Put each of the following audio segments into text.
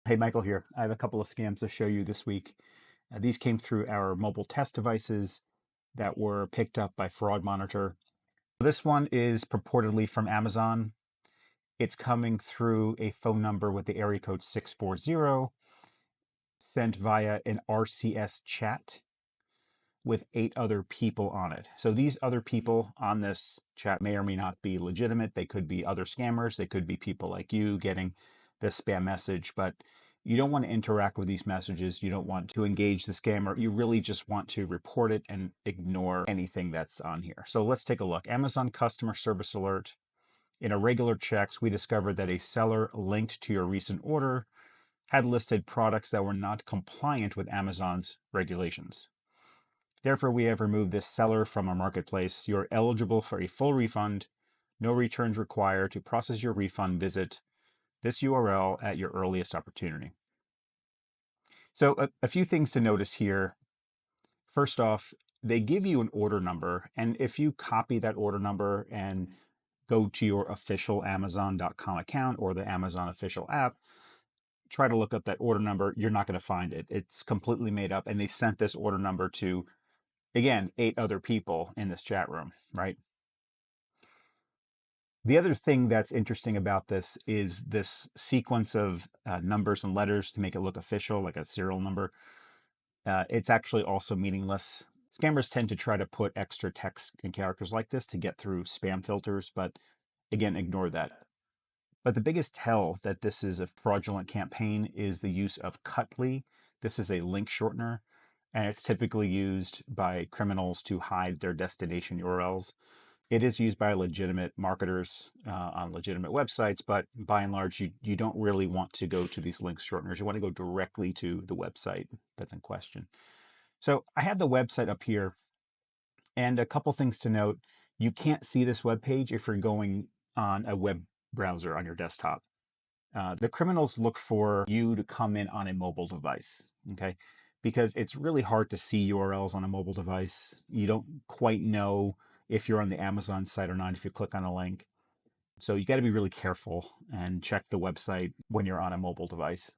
Hey, Michael here. I have a couple of scams to show you this week. These came through our mobile test devices that were picked up by Fraud Monitor. This one is purportedly from Amazon. It's coming through a phone number with the area code 640, sent via an RCS chat with 8 other people on it. So these other people on this chat may or may not be legitimate. They could be other scammers. They could be people like you getting the spam message, but you don't want to interact with these messages. You don't want to engage the scammer. You really just want to report it and ignore anything that's on here. So let's take a look. Amazon customer service alert. In our regular checks, we discovered that a seller linked to your recent order had listed products that were not compliant with Amazon's regulations. Therefore, we have removed this seller from our marketplace. You're eligible for a full refund. No returns required. To process your refund, visit this URL at your earliest opportunity. So a few things to notice here. First off, they give you an order number, and if you copy that order number and go to your official Amazon.com account or the Amazon official app, try to look up that order number, you're not going to find it. It's completely made up, and they sent this order number to, again, 8 other people in this chat room, right? The other thing that's interesting about this is this sequence of numbers and letters to make it look official, like a serial number. It's actually also meaningless. Scammers tend to try to put extra text and characters like this to get through spam filters, but again, ignore that. But the biggest tell that this is a fraudulent campaign is the use of Cutly. This is a link shortener, and it's typically used by criminals to hide their destination URLs. It is used by legitimate marketers on legitimate websites, but by and large, you don't really want to go to these link shorteners. You want to go directly to the website that's in question. So I have the website up here, and a couple things to note. You can't see this web page if you're going on a web browser on your desktop. The criminals look for you to come in on a mobile device, okay? Because it's really hard to see URLs on a mobile device. You don't quite know if you're on the Amazon site or not if you click on a link. So you got to be really careful and check the website when you're on a mobile device.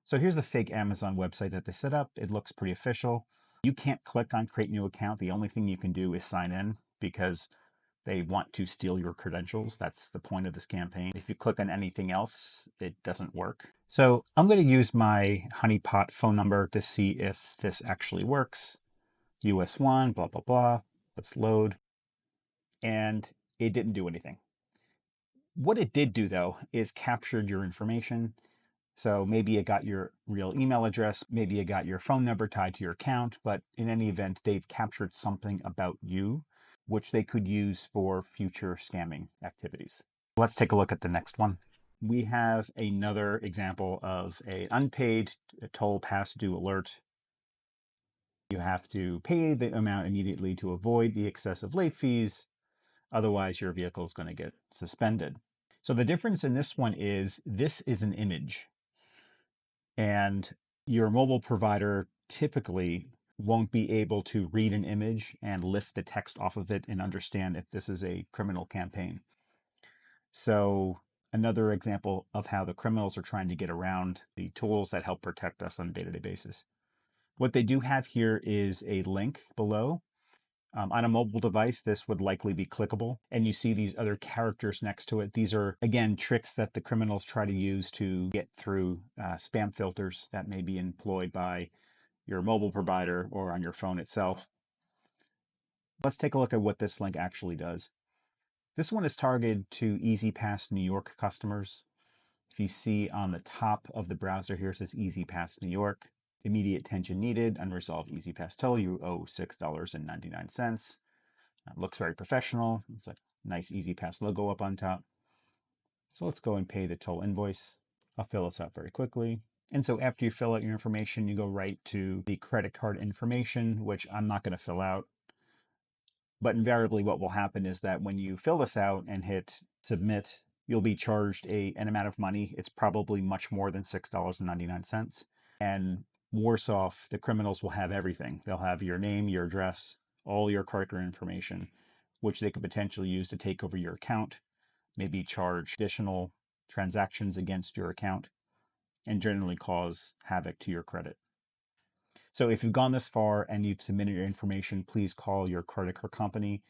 So here's the fake Amazon website that they set up. It looks pretty official. You can't click on create new account. The only thing you can do is sign in because they want to steal your credentials. That's the point of this campaign. If you click on anything else, it doesn't work. So I'm going to use my honeypot phone number to see if this actually works. US1, blah, blah, blah. Let's load. And it didn't do anything. What it did do, though, is captured your information. So maybe it got your real email address, maybe it got your phone number tied to your account, but in any event, they've captured something about you, which they could use for future scamming activities. Let's take a look at the next one. We have another example of an unpaid toll past due alert. You have to pay the amount immediately to avoid the excessive late fees. Otherwise, your vehicle is going to get suspended. So the difference in this one is this is an image. And your mobile provider typically won't be able to read an image and lift the text off of it and understand if this is a criminal campaign. So another example of how the criminals are trying to get around the tools that help protect us on a day-to-day basis. What they do have here is a link below. On a mobile device, this would likely be clickable, and you see these other characters next to it. These are, again, tricks that the criminals try to use to get through spam filters that may be employed by your mobile provider or on your phone itself. Let's take a look at what this link actually does. This one is targeted to EZPass New York customers. If you see on the top of the browser here, it says EZPass New York. Immediate attention needed, unresolved EZPass toll. You owe $6.99. Looks very professional. It's a nice EZPass logo up on top. So let's go and pay the toll invoice. I'll fill this out very quickly. And so after you fill out your information, you go right to the credit card information, which I'm not going to fill out. But invariably what will happen is that when you fill this out and hit submit, you'll be charged an amount of money. It's probably much more than $6.99. And worse off, the criminals will have everything. They'll have your name, your address, all your credit card information, which they could potentially use to take over your account, maybe charge additional transactions against your account. and generally cause havoc to your credit. So if you've gone this far and you've submitted your information, please call your credit card company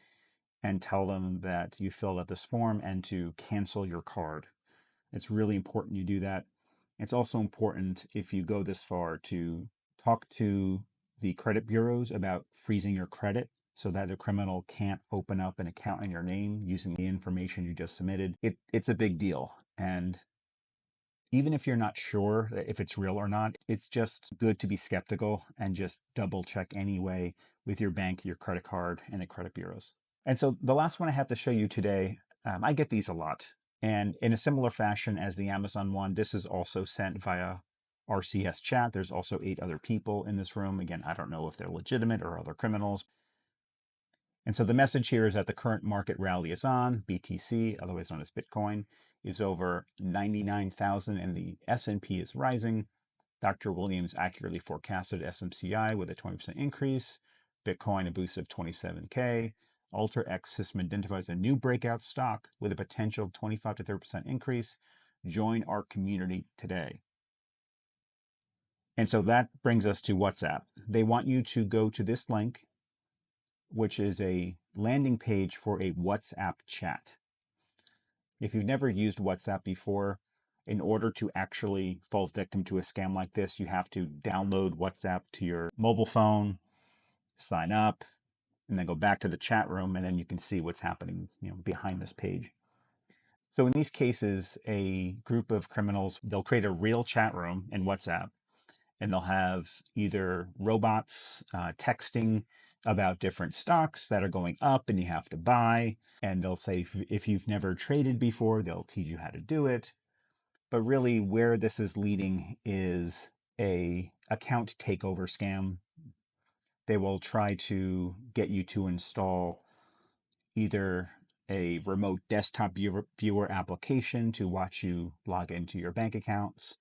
and tell them that you filled out this form and to cancel your card. It's really important you do that. It's also important, if you go this far, to talk to the credit bureaus about freezing your credit so that a criminal can't open up an account in your name using the information you just submitted. It's a big deal. And even if you're not sure if it's real or not, it's just good to be skeptical and just double check anyway with your bank, your credit card, and the credit bureaus. And so the last one I have to show you today, I get these a lot. And in a similar fashion as the Amazon one, this is also sent via RCS chat. There's also 8 other people in this room. Again, I don't know if they're legitimate or other criminals. And so the message here is that the current market rally is on. BTC, otherwise known as Bitcoin, is over 99,000 and the S&P is rising. Dr. Williams accurately forecasted SMCI with a 20% increase, Bitcoin a boost of 27K. UltraX system identifies a new breakout stock with a potential 25 to 30% increase. Join our community today. And so that brings us to WhatsApp. They want you to go to this link, which is a landing page for a WhatsApp chat. If you've never used WhatsApp before, in order to actually fall victim to a scam like this, you have to download WhatsApp to your mobile phone, sign up, and then go back to the chat room, and then you can see what's happening, behind this page. So in these cases, a group of criminals, they'll create a real chat room in WhatsApp, and they'll have either robots texting about different stocks that are going up and you have to buy. And they'll say, if you've never traded before, they'll teach you how to do it. But really where this is leading is a account takeover scam. They will try to get you to install either a remote desktop viewer application to watch you log into your bank accounts,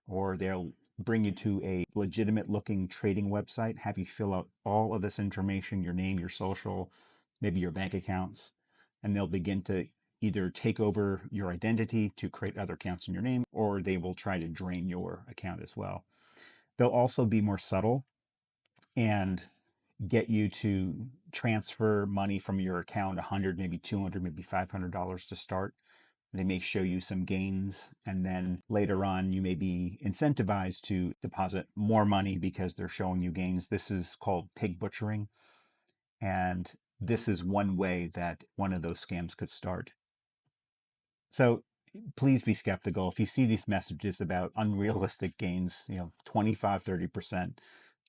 or they'll bring you to a legitimate looking trading website, have you fill out all of this information, your name, your social, maybe your bank accounts, and they'll begin to either take over your identity to create other accounts in your name, or they will try to drain your account as well. They'll also be more subtle and get you to transfer money from your account, 100, maybe 200, maybe $500 to start. They may show you some gains, and then later on you may be incentivized to deposit more money because they're showing you gains. This is called pig butchering, and this is one way that one of those scams could start. So please be skeptical. If you see these messages about unrealistic gains, 25, 30%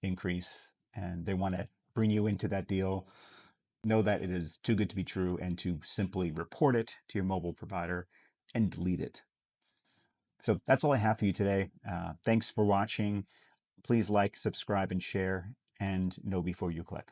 increase, and they want to bring you into that deal, know that it is too good to be true and to simply report it to your mobile provider and delete it. So that's all I have for you today. Thanks for watching. Please like, subscribe, and share, and know before you click.